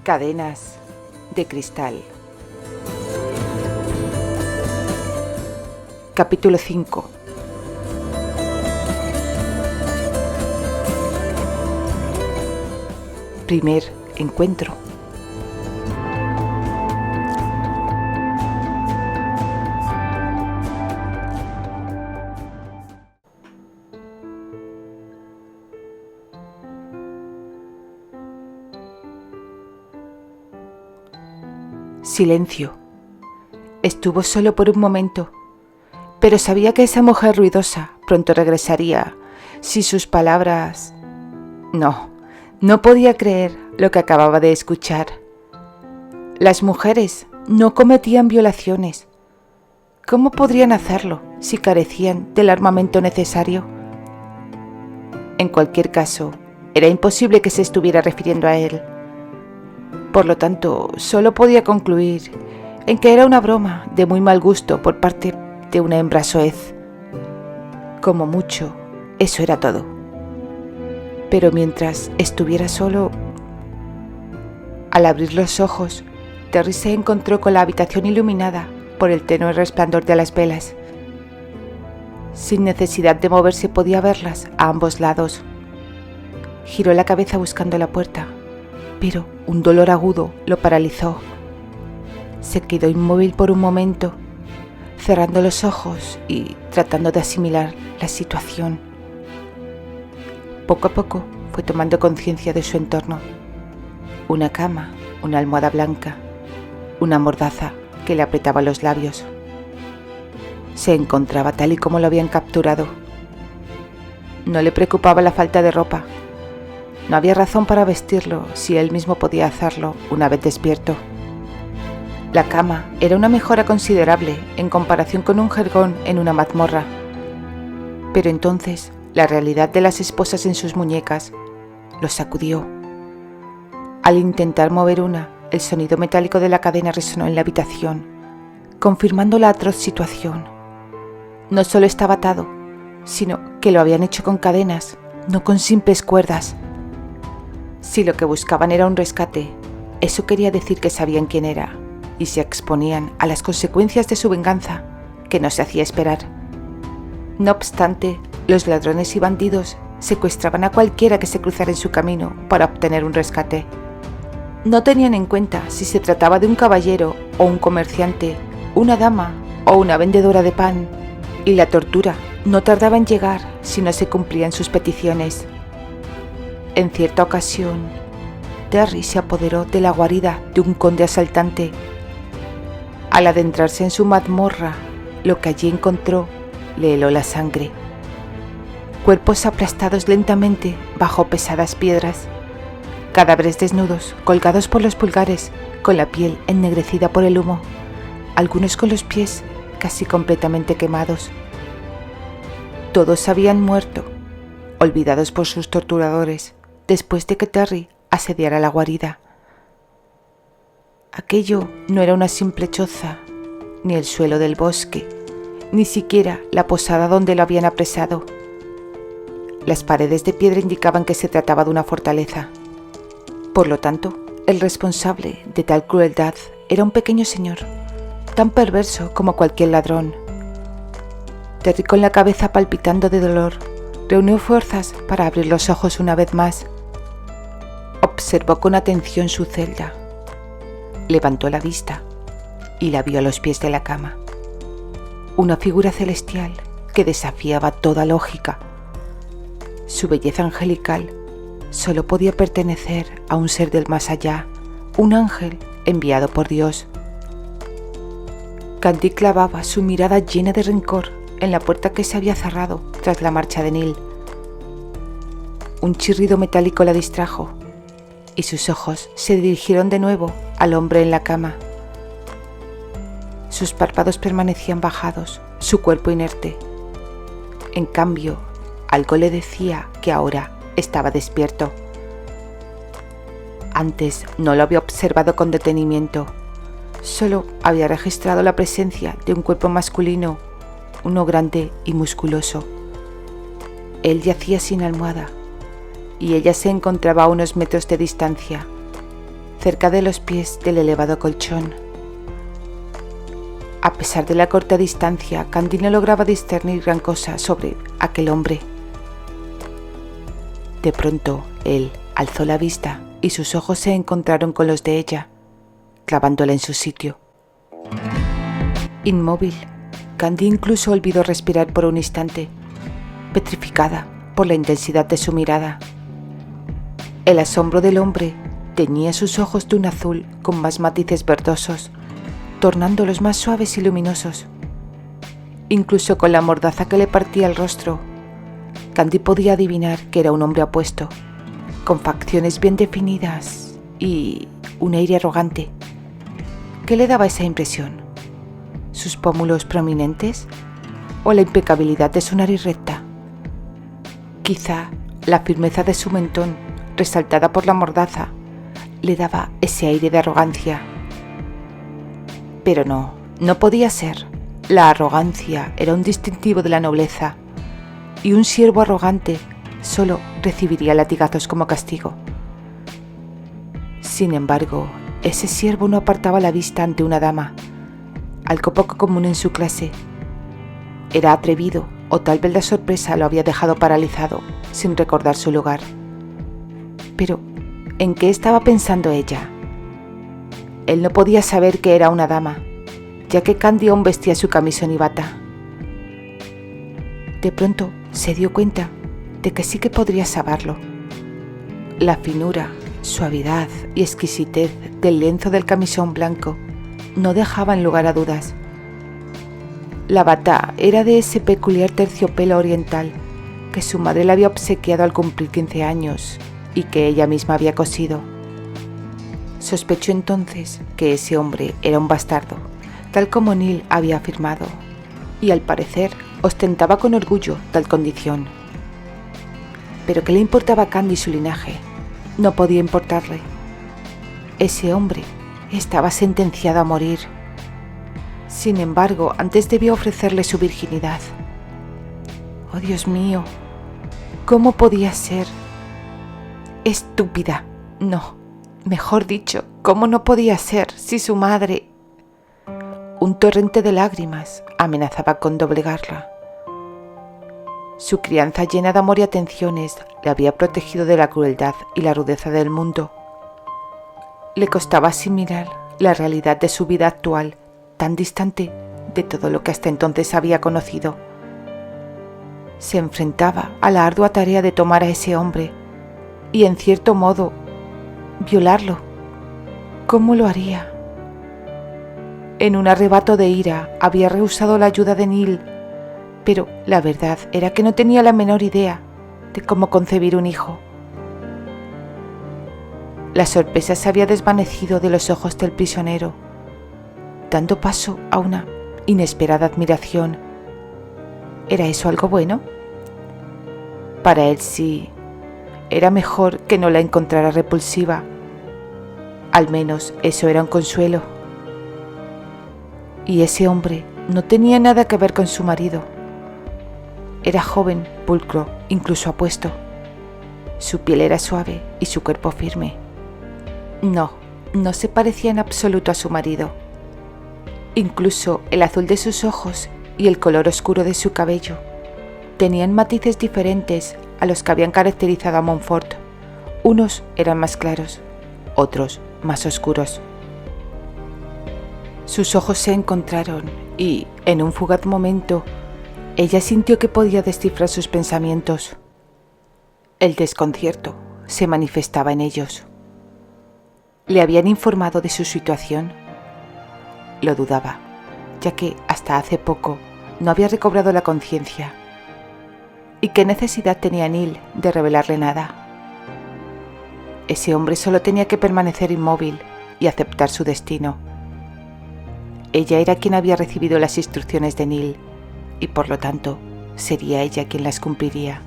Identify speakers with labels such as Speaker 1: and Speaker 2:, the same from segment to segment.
Speaker 1: Cadenas de cristal. Capítulo 5. Primer encuentro. Silencio. Estuvo solo por un momento, pero sabía que esa mujer ruidosa pronto regresaría si sus palabras... No podía creer lo que acababa de escuchar. Las mujeres no cometían violaciones. ¿Cómo podrían hacerlo si carecían del armamento necesario? En cualquier caso, era imposible que se estuviera refiriendo a él. Por lo tanto, solo podía concluir en que era una broma de muy mal gusto por parte de una hembra soez. Como mucho, eso era todo. Pero mientras estuviera solo, al abrir los ojos, Terry se encontró con la habitación iluminada por el tenue resplandor de las velas. Sin necesidad de moverse podía verlas a ambos lados. Giró la cabeza buscando la puerta, pero un dolor agudo lo paralizó. Se quedó inmóvil por un momento, cerrando los ojos y tratando de asimilar la situación. Poco a poco fue tomando conciencia de su entorno. Una cama, una almohada blanca, una mordaza que le apretaba los labios. Se encontraba tal y como lo habían capturado. No le preocupaba la falta de ropa. No había razón para vestirlo si él mismo podía hacerlo una vez despierto. La cama era una mejora considerable en comparación con un jergón en una mazmorra. Pero entonces la realidad de las esposas en sus muñecas lo sacudió. Al intentar mover una, el sonido metálico de la cadena resonó en la habitación, confirmando la atroz situación. No solo estaba atado, sino que lo habían hecho con cadenas, no con simples cuerdas. Si lo que buscaban era un rescate, eso quería decir que sabían quién era y se exponían a las consecuencias de su venganza, que no se hacía esperar. No obstante, los ladrones y bandidos secuestraban a cualquiera que se cruzara en su camino para obtener un rescate. No tenían en cuenta si se trataba de un caballero o un comerciante, una dama o una vendedora de pan, y la tortura no tardaba en llegar si no se cumplían sus peticiones. En cierta ocasión, Terry se apoderó de la guarida de un conde asaltante. Al adentrarse en su mazmorra, lo que allí encontró le heló la sangre. Cuerpos aplastados lentamente bajo pesadas piedras, cadáveres desnudos colgados por los pulgares, con la piel ennegrecida por el humo, algunos con los pies casi completamente quemados. Todos habían muerto, olvidados por sus torturadores, después de que Terry asediara la guarida. Aquello no era una simple choza, ni el suelo del bosque, ni siquiera la posada donde lo habían apresado. Las paredes de piedra indicaban que se trataba de una fortaleza. Por lo tanto, el responsable de tal crueldad era un pequeño señor, tan perverso como cualquier ladrón. Terry, con la cabeza palpitando de dolor, reunió fuerzas para abrir los ojos una vez más. Observó con atención su celda. Levantó la vista y la vio a los pies de la cama. Una figura celestial que desafiaba toda lógica. Su belleza angelical solo podía pertenecer a un ser del más allá, un ángel enviado por Dios. Candy clavaba su mirada llena de rencor en la puerta que se había cerrado tras la marcha de Neil. Un chirrido metálico la distrajo y sus ojos se dirigieron de nuevo al hombre en la cama. Sus párpados permanecían bajados, su cuerpo inerte. En cambio, algo le decía que ahora estaba despierto. Antes no lo había observado con detenimiento. Solo había registrado la presencia de un cuerpo masculino, uno grande y musculoso. Él yacía sin almohada y ella se encontraba a unos metros de distancia. cerca de los pies del elevado colchón. A pesar de la corta distancia, Candy no lograba discernir gran cosa sobre aquel hombre. De pronto, él alzó la vista y sus ojos se encontraron con los de ella, clavándola en su sitio. Inmóvil, Candy incluso olvidó respirar por un instante, petrificada por la intensidad de su mirada. El asombro del hombre teñía sus ojos de un azul con más matices verdosos, tornándolos más suaves y luminosos. Incluso con la mordaza que le partía el rostro, Candy podía adivinar que era un hombre apuesto, con facciones bien definidas y un aire arrogante. ¿Qué le daba esa impresión? ¿Sus pómulos prominentes o la impecabilidad de su nariz recta? Quizá la firmeza de su mentón, resaltada por la mordaza, le daba ese aire de arrogancia. Pero no podía ser. La arrogancia era un distintivo de la nobleza, y un siervo arrogante solo recibiría latigazos como castigo. Sin embargo, ese siervo no apartaba la vista ante una dama, algo poco común en su clase. Era atrevido, o tal vez la sorpresa lo había dejado paralizado, sin recordar su lugar. Pero, ¿en qué estaba pensando ella? Él no podía saber que era una dama, ya que Candy aún vestía su camisón y bata. De pronto se dio cuenta de que sí que podría saberlo. La finura, suavidad y exquisitez del lienzo del camisón blanco no dejaban lugar a dudas. La bata era de ese peculiar terciopelo oriental que su madre le había obsequiado al cumplir 15 años y que ella misma había cosido. Sospechó entonces que ese hombre era un bastardo, tal como Neil había afirmado, y al parecer ostentaba con orgullo tal condición. Pero ¿qué le importaba a Candy su linaje? No podía importarle. Ese hombre estaba sentenciado a morir. Sin embargo, antes debió ofrecerle su virginidad. ¡Oh, Dios mío! ¿Cómo podía ser? Estúpida. No, mejor dicho, ¿cómo no podía ser si su madre... Un torrente de lágrimas amenazaba con doblegarla. Su crianza llena de amor y atenciones le había protegido de la crueldad y la rudeza del mundo. Le costaba asimilar la realidad de su vida actual, tan distante de todo lo que hasta entonces había conocido. Se enfrentaba a la ardua tarea de tomar a ese hombre y, en cierto modo, violarlo. ¿Cómo lo haría? En un arrebato de ira había rehusado la ayuda de Neil, pero la verdad era que no tenía la menor idea de cómo concebir un hijo. La sorpresa se había desvanecido de los ojos del prisionero, dando paso a una inesperada admiración. ¿Era eso algo bueno? Para él sí. Era mejor que no la encontrara repulsiva. Al menos eso era un consuelo. Y ese hombre no tenía nada que ver con su marido. Era joven, pulcro, incluso apuesto. Su piel era suave y su cuerpo firme. No se parecía en absoluto a su marido. Incluso el azul de sus ojos y el color oscuro de su cabello tenían matices diferentes a los que habían caracterizado a Montfort. Unos eran más claros, otros más oscuros. Sus ojos se encontraron y, en un fugaz momento, ella sintió que podía descifrar sus pensamientos. El desconcierto se manifestaba en ellos. ¿Le habían informado de su situación? Lo dudaba, ya que hasta hace poco no había recobrado la conciencia. ¿Y qué necesidad tenía Neil de revelarle nada? Ese hombre solo tenía que permanecer inmóvil y aceptar su destino. Ella era quien había recibido las instrucciones de Neil y, por lo tanto, sería ella quien las cumpliría.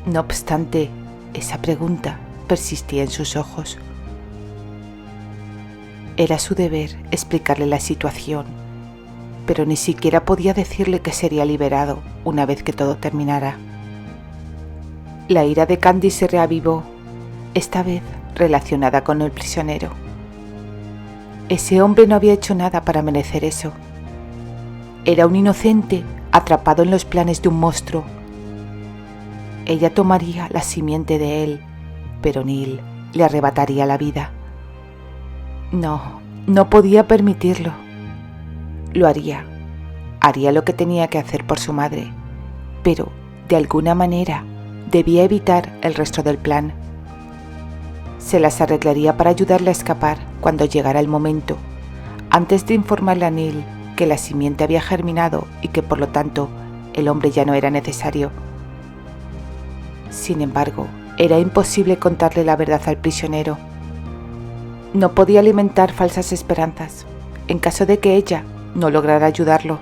Speaker 1: No obstante, esa pregunta persistía en sus ojos. Era su deber explicarle la situación, pero ni siquiera podía decirle que sería liberado una vez que todo terminara. La ira de Candy se reavivó, esta vez relacionada con el prisionero. Ese hombre no había hecho nada para merecer eso. Era un inocente atrapado en los planes de un monstruo. Ella tomaría la simiente de él, pero Neil le arrebataría la vida. No podía permitirlo. Lo haría lo que tenía que hacer por su madre, pero de alguna manera debía evitar el resto del plan. Se las arreglaría para ayudarle a escapar cuando llegara el momento, antes de informarle a Neil que la simiente había germinado y que por lo tanto el hombre ya no era necesario. Sin embargo, era imposible contarle la verdad al prisionero. No podía alimentar falsas esperanzas en caso de que ella no lograra ayudarlo.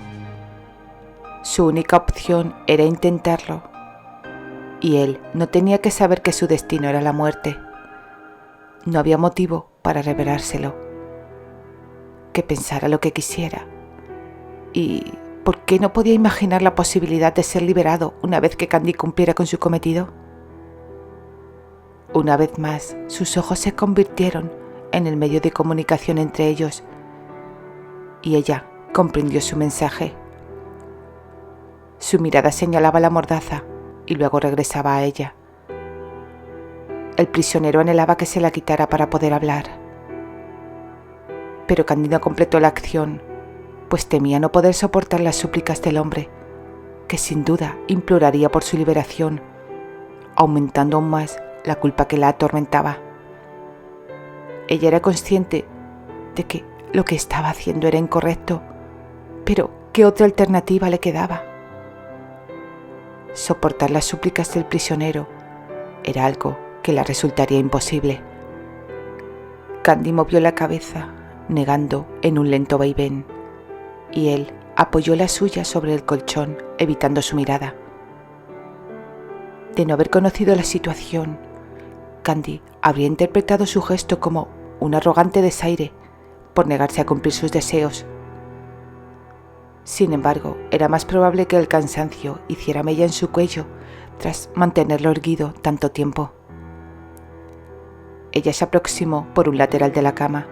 Speaker 1: Su única opción era intentarlo, y él no tenía que saber que su destino era la muerte. No había motivo para revelárselo. Que pensara lo que quisiera. ¿Y por qué no podía imaginar la posibilidad de ser liberado una vez que Candy cumpliera con su cometido? Una vez más, sus ojos se convirtieron en el medio de comunicación entre ellos, y ella comprendió su mensaje. Su mirada señalaba la mordaza y luego regresaba a ella. El prisionero anhelaba que se la quitara para poder hablar. Pero Candy no completó la acción, pues temía no poder soportar las súplicas del hombre, que sin duda imploraría por su liberación, aumentando aún más la culpa que la atormentaba. Ella era consciente de que lo que estaba haciendo era incorrecto, pero ¿qué otra alternativa le quedaba? Soportar las súplicas del prisionero era algo que le resultaría imposible. Candy movió la cabeza, negando en un lento vaivén, y él apoyó la suya sobre el colchón, evitando su mirada. De no haber conocido la situación, Candy habría interpretado su gesto como un arrogante desaire por negarse a cumplir sus deseos. Sin embargo, era más probable que el cansancio hiciera mella en su cuello tras mantenerlo erguido tanto tiempo. Ella se aproximó por un lateral de la cama,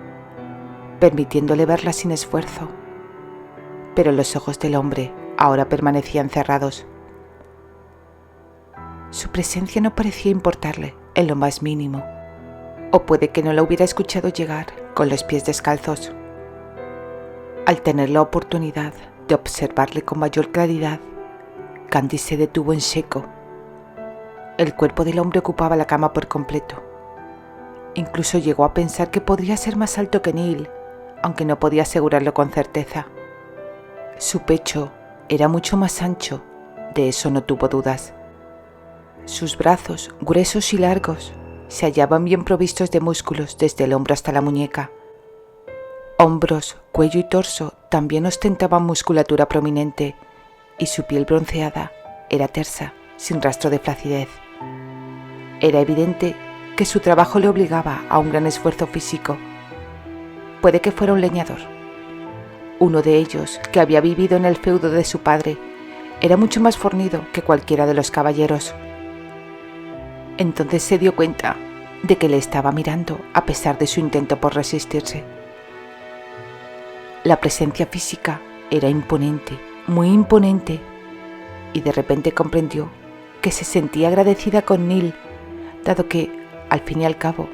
Speaker 1: permitiéndole verla sin esfuerzo, pero los ojos del hombre ahora permanecían cerrados. Su presencia no parecía importarle en lo más mínimo, o puede que no la hubiera escuchado llegar con los pies descalzos. Al tener la oportunidad de observarle con mayor claridad, Candy se detuvo en seco. El cuerpo del hombre ocupaba la cama por completo. Incluso llegó a pensar que podría ser más alto que Neil, aunque no podía asegurarlo con certeza. Su pecho era mucho más ancho, de eso no tuvo dudas. Sus brazos, gruesos y largos, se hallaban bien provistos de músculos desde el hombro hasta la muñeca. Hombros, cuello y torso también ostentaban musculatura prominente, y su piel bronceada era tersa, sin rastro de flacidez. Era evidente que su trabajo le obligaba a un gran esfuerzo físico. Puede que fuera un leñador. Uno de ellos, que había vivido en el feudo de su padre, era mucho más fornido que cualquiera de los caballeros. Entonces se dio cuenta de que le estaba mirando a pesar de su intento por resistirse. La presencia física era imponente, muy imponente, y de repente comprendió que se sentía agradecida con Neil, dado que, al fin y al cabo,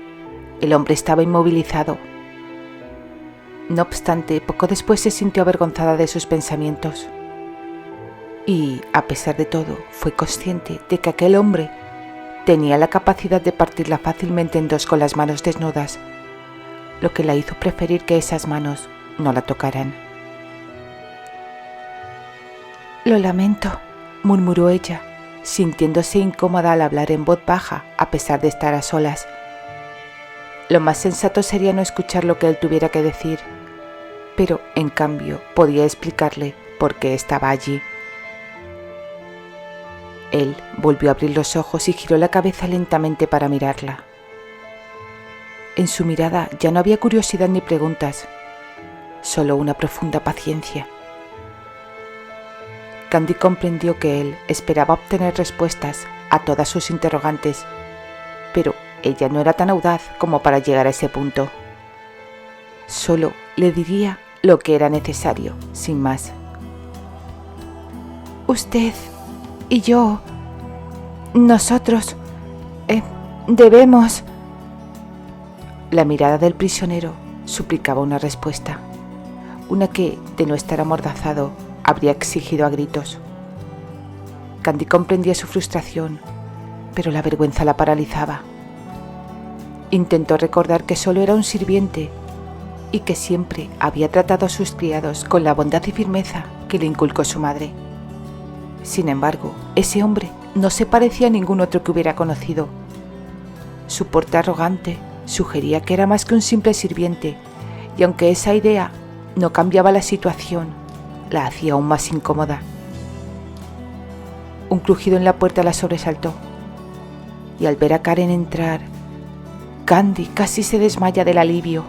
Speaker 1: el hombre estaba inmovilizado. No obstante, poco después se sintió avergonzada de sus pensamientos. Y, a pesar de todo, fue consciente de que aquel hombre tenía la capacidad de partirla fácilmente en dos con las manos desnudas, lo que la hizo preferir que esas manos no la tocaran. «Lo lamento», murmuró ella, sintiéndose incómoda al hablar en voz baja a pesar de estar a solas. Lo más sensato sería no escuchar lo que él tuviera que decir, pero en cambio podía explicarle por qué estaba allí. Él volvió a abrir los ojos y giró la cabeza lentamente para mirarla. En su mirada ya no había curiosidad ni preguntas, solo una profunda paciencia. Candy comprendió que él esperaba obtener respuestas a todas sus interrogantes, pero ella no era tan audaz como para llegar a ese punto. Solo le diría lo que era necesario, sin más. Usted y yo, nosotros, debemos... La mirada del prisionero suplicaba una respuesta, una que, de no estar amordazado, habría exigido a gritos. Candy comprendía su frustración, pero la vergüenza la paralizaba. Intentó recordar que solo era un sirviente y que siempre había tratado a sus criados con la bondad y firmeza que le inculcó su madre. Sin embargo, ese hombre no se parecía a ningún otro que hubiera conocido. Su porte arrogante sugería que era más que un simple sirviente, y aunque esa idea no cambiaba la situación, la hacía aún más incómoda. Un crujido en la puerta la sobresaltó, y al ver a Karen entrar, Candy casi se desmaya del alivio.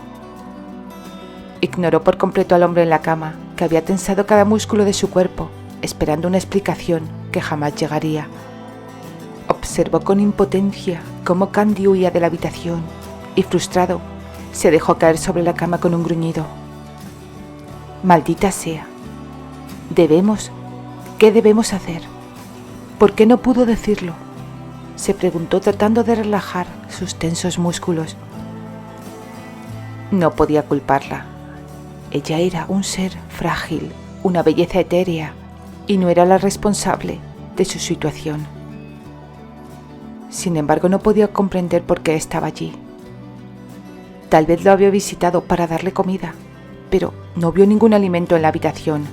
Speaker 1: Ignoró por completo al hombre en la cama, que había tensado cada músculo de su cuerpo, esperando una explicación que jamás llegaría. Observó con impotencia cómo Candy huía de la habitación y, frustrado, se dejó caer sobre la cama con un gruñido. Maldita sea. ¿Qué debemos hacer? ¿Por qué no pudo decirlo? Se preguntó tratando de relajar sus tensos músculos. No podía culparla. Ella era un ser frágil, una belleza etérea, y no era la responsable de su situación. Sin embargo, no podía comprender por qué estaba allí. Tal vez lo había visitado para darle comida, pero no vio ningún alimento en la habitación,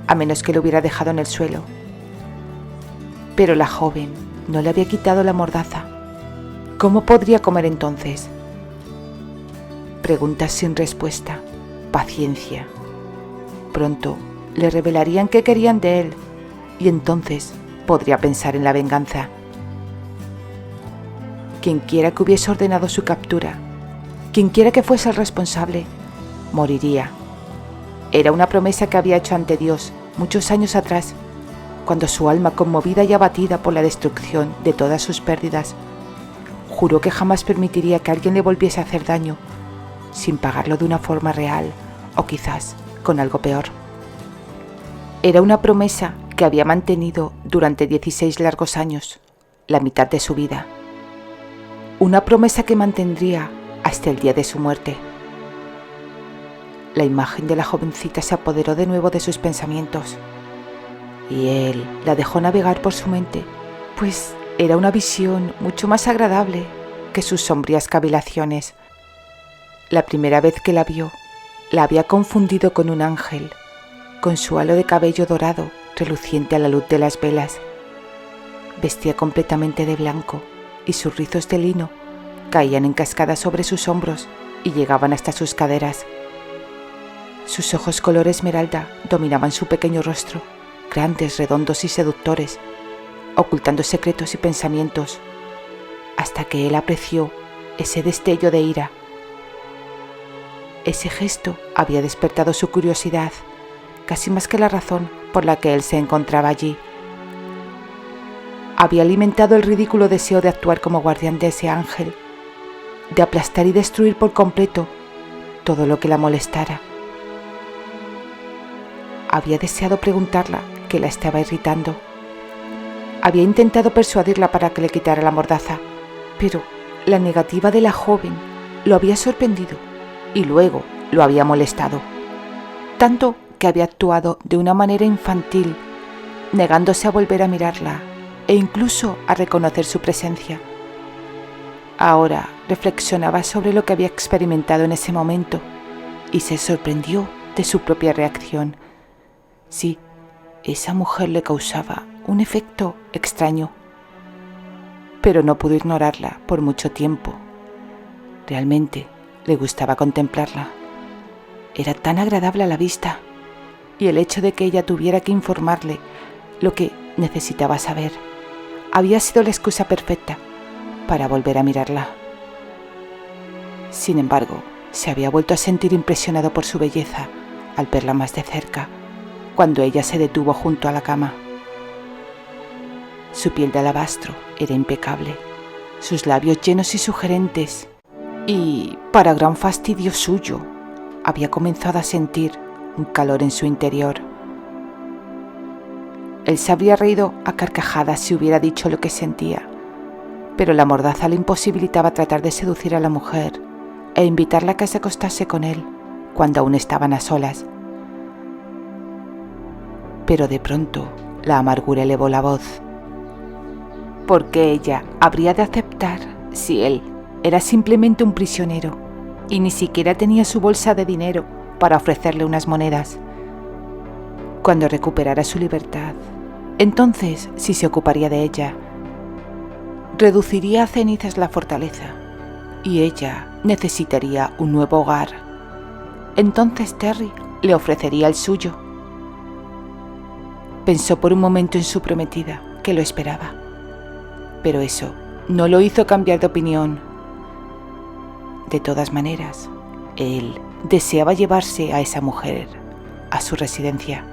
Speaker 1: a menos que lo hubiera dejado en el suelo. Pero la joven no le había quitado la mordaza. ¿Cómo podría comer entonces? Preguntas sin respuesta. Paciencia. Pronto le revelarían qué querían de él, y entonces podría pensar en la venganza. Quienquiera que hubiese ordenado su captura, quienquiera que fuese el responsable, moriría. Era una promesa que había hecho ante Dios muchos años atrás, cuando su alma, conmovida y abatida por la destrucción de todas sus pérdidas, juró que jamás permitiría que alguien le volviese a hacer daño, sin pagarlo de una forma real o quizás con algo peor. Era una promesa que había mantenido durante 16 largos años, la mitad de su vida. Una promesa que mantendría hasta el día de su muerte. La imagen de la jovencita se apoderó de nuevo de sus pensamientos, y él la dejó navegar por su mente, pues era una visión mucho más agradable que sus sombrías cavilaciones. La primera vez que la vio, la había confundido con un ángel, con su halo de cabello dorado reluciente a la luz de las velas. Vestía completamente de blanco y sus rizos de lino caían en cascada sobre sus hombros y llegaban hasta sus caderas. Sus ojos color esmeralda dominaban su pequeño rostro, grandes, redondos y seductores, ocultando secretos y pensamientos, hasta que él apreció ese destello de ira. Ese gesto había despertado su curiosidad, casi más que la razón por la que él se encontraba allí. Había alimentado el ridículo deseo de actuar como guardián de ese ángel, de aplastar y destruir por completo todo lo que la molestara. Había deseado preguntarle qué la estaba irritando. Había intentado persuadirla para que le quitara la mordaza, pero la negativa de la joven lo había sorprendido y luego lo había molestado, tanto que había actuado de una manera infantil, negándose a volver a mirarla e incluso a reconocer su presencia. Ahora reflexionaba sobre lo que había experimentado en ese momento y se sorprendió de su propia reacción. Sí, esa mujer le causaba un efecto extraño, pero no pudo ignorarla por mucho tiempo. Realmente le gustaba contemplarla. Era tan agradable a la vista, y el hecho de que ella tuviera que informarle lo que necesitaba saber había sido la excusa perfecta para volver a mirarla. Sin embargo, se había vuelto a sentir impresionado por su belleza al verla más de cerca, cuando ella se detuvo junto a la cama. Su piel de alabastro era impecable, sus labios llenos y sugerentes, y, para gran fastidio suyo, había comenzado a sentir un calor en su interior. Él se habría reído a carcajadas si hubiera dicho lo que sentía, pero la mordaza le imposibilitaba tratar de seducir a la mujer e invitarla a que se acostase con él cuando aún estaban a solas. Pero de pronto la amargura elevó la voz. ¿Por qué ella habría de aceptar si él era simplemente un prisionero y ni siquiera tenía su bolsa de dinero para ofrecerle unas monedas? Cuando recuperara su libertad, entonces sí se ocuparía de ella. Reduciría a cenizas la fortaleza y ella necesitaría un nuevo hogar. Entonces Terry le ofrecería el suyo. Pensó por un momento en su prometida, que lo esperaba, pero eso no lo hizo cambiar de opinión. De todas maneras, él deseaba llevarse a esa mujer a su residencia.